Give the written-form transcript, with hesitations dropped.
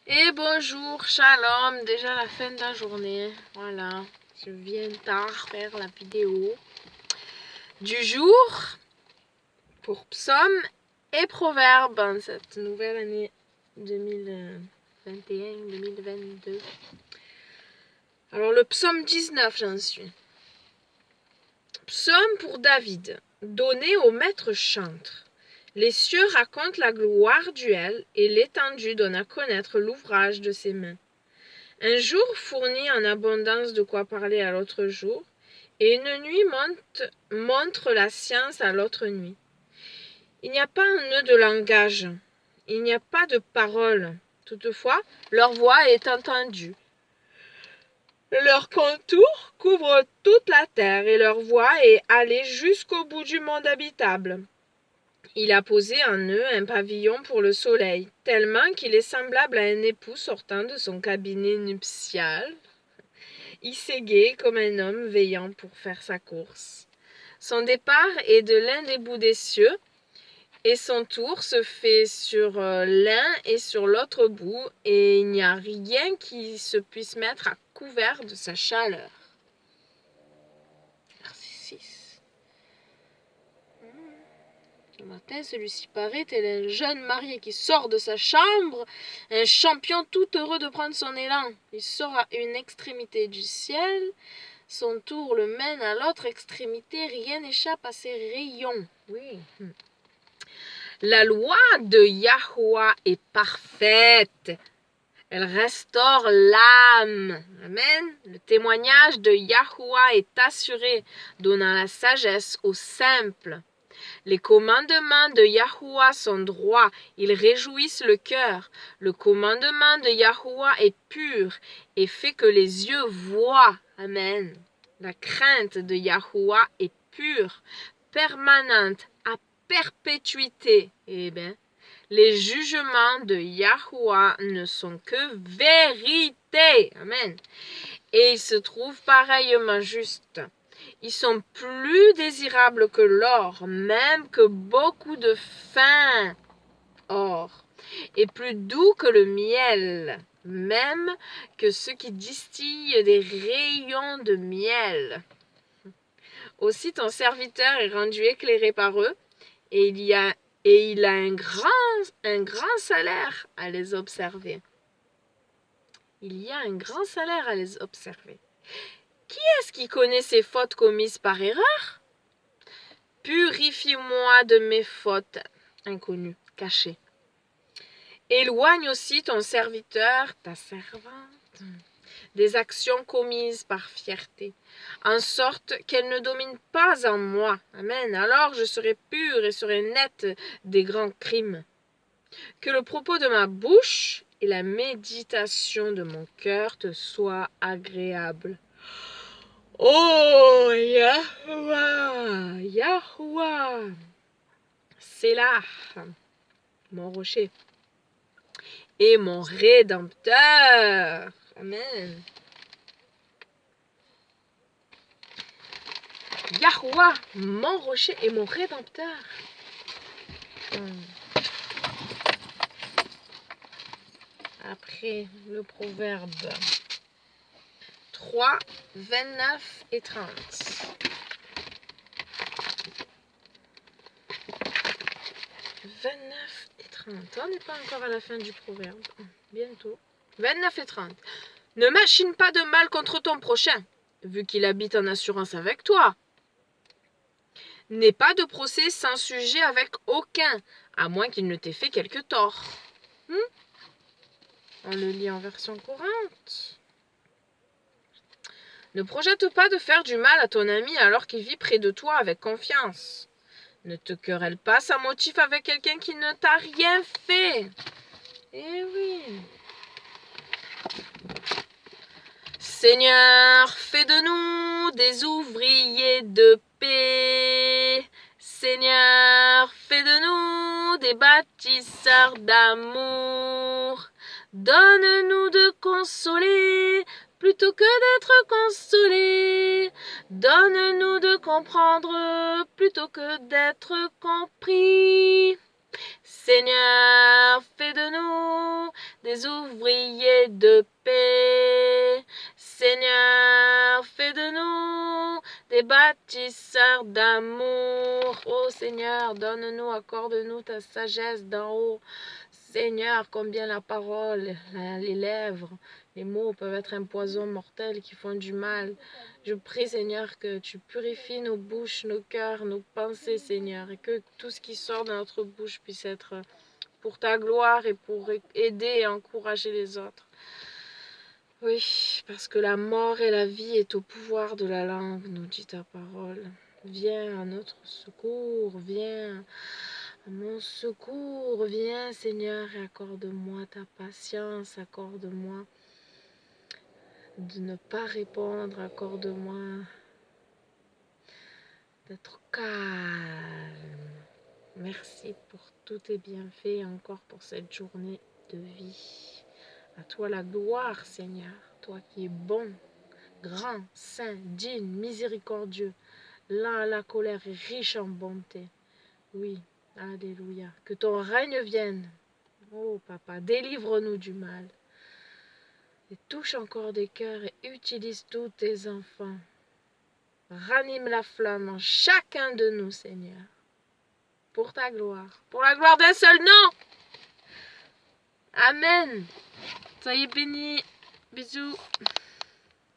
Et bonjour, shalom, déjà la fin de la journée, voilà, je viens tard faire la vidéo du jour pour psaume et proverbe en cette nouvelle année 2021-2022. Alors le psaume 19 j'en suis. Psaume pour David, donné au maître chantre. Les cieux racontent la gloire d'Uel et l'étendue donne à connaître l'ouvrage de ses mains. Un jour fournit en abondance de quoi parler à l'autre jour, et une nuit montre la science à l'autre nuit. Il n'y a pas un nœud de langage, il n'y a pas de parole. Toutefois, leur voix est entendue. Leur contour couvre toute la terre, et leur voix est allée jusqu'au bout du monde habitable. Il a posé en eux un pavillon pour le soleil, tellement qu'il est semblable à un époux sortant de son cabinet nuptial. Il s'égaye comme un homme veillant pour faire sa course. Son départ est de l'un des bouts des cieux, et son tour se fait sur l'un et sur l'autre bout, et il n'y a rien qui se puisse mettre à couvert de sa chaleur. Verset 6. Ce matin, celui-ci paraît tel un jeune marié qui sort de sa chambre, un champion tout heureux de prendre son élan. Il sort à une extrémité du ciel, son tour le mène à l'autre extrémité, rien n'échappe à ses rayons. Oui. La loi de Yahweh est parfaite. Elle restaure l'âme. Amen. Le témoignage de Yahweh est assuré, donnant la sagesse aux simples. Les commandements de Yahweh sont droits, ils réjouissent le cœur. Le commandement de Yahweh est pur et fait que les yeux voient. Amen. La crainte de Yahweh est pure, permanente, à perpétuité. Eh bien, les jugements de Yahweh ne sont que vérité. Amen. Et ils se trouvent pareillement justes. Ils sont plus désirables que l'or, même que beaucoup de fin or, et plus doux que le miel, même que ceux qui distillent des rayons de miel. Aussi ton serviteur est rendu éclairé par eux, et il a un grand salaire à les observer. Il y a un grand salaire à les observer. Qui est-ce qui connaît ces fautes commises par erreur? Purifie-moi de mes fautes inconnues, cachées. Éloigne aussi ton serviteur, ta servante, des actions commises par fierté, en sorte qu'elles ne dominent pas en moi. Amen. Alors je serai pur et serai net des grands crimes. Que le propos de ma bouche et la méditation de mon cœur te soient agréables. Oh Yahweh, Yahweh, c'est là mon rocher et mon rédempteur. Amen. Yahweh, mon rocher et mon rédempteur. Après le proverbe 3, 29 et 30. 29 et 30. On n'est pas encore à la fin du proverbe. Bientôt. 29 et 30. Ne machine pas de mal contre ton prochain, vu qu'il habite en assurance avec toi. N'aie pas de procès sans sujet avec aucun, à moins qu'il ne t'ait fait quelque tort. On le lit en version courante. Ne projette pas de faire du mal à ton ami alors qu'il vit près de toi avec confiance. Ne te querelle pas sans motif avec quelqu'un qui ne t'a rien fait. Eh oui. Seigneur, fais de nous des ouvriers de paix. Seigneur, fais de nous des bâtisseurs d'amour. Donne-nous de consoler plutôt que d'être consolés. Donne-nous de comprendre plutôt que d'être compris. Seigneur, fais de nous des ouvriers de paix. Seigneur, fais de nous des bâtisseurs d'amour. Oh Seigneur, donne-nous, accorde-nous ta sagesse d'en haut. Seigneur, combien la parole, les lèvres, les mots peuvent être un poison mortel qui font du mal. Je prie, Seigneur, que tu purifies nos bouches, nos cœurs, nos pensées, Seigneur, et que tout ce qui sort de notre bouche puisse être pour ta gloire et pour aider et encourager les autres. Oui, parce que la mort et la vie est au pouvoir de la langue, nous dit ta parole. Viens à notre secours, viens à mon secours, viens Seigneur et accorde-moi ta patience, accorde-moi de ne pas répondre, accorde-moi d'être calme. Merci pour tous tes bienfaits et encore pour cette journée de vie. À toi la gloire, Seigneur, toi qui es bon, grand, saint, digne, miséricordieux, lent à la colère et riche en bonté. Oui, alléluia. Que ton règne vienne. Oh papa, délivre-nous du mal. Et touche encore des cœurs et utilise tous tes enfants. Ranime la flamme en chacun de nous, Seigneur. Pour ta gloire. Pour la gloire d'un seul nom. Amen. Soyez bénis. Bisous.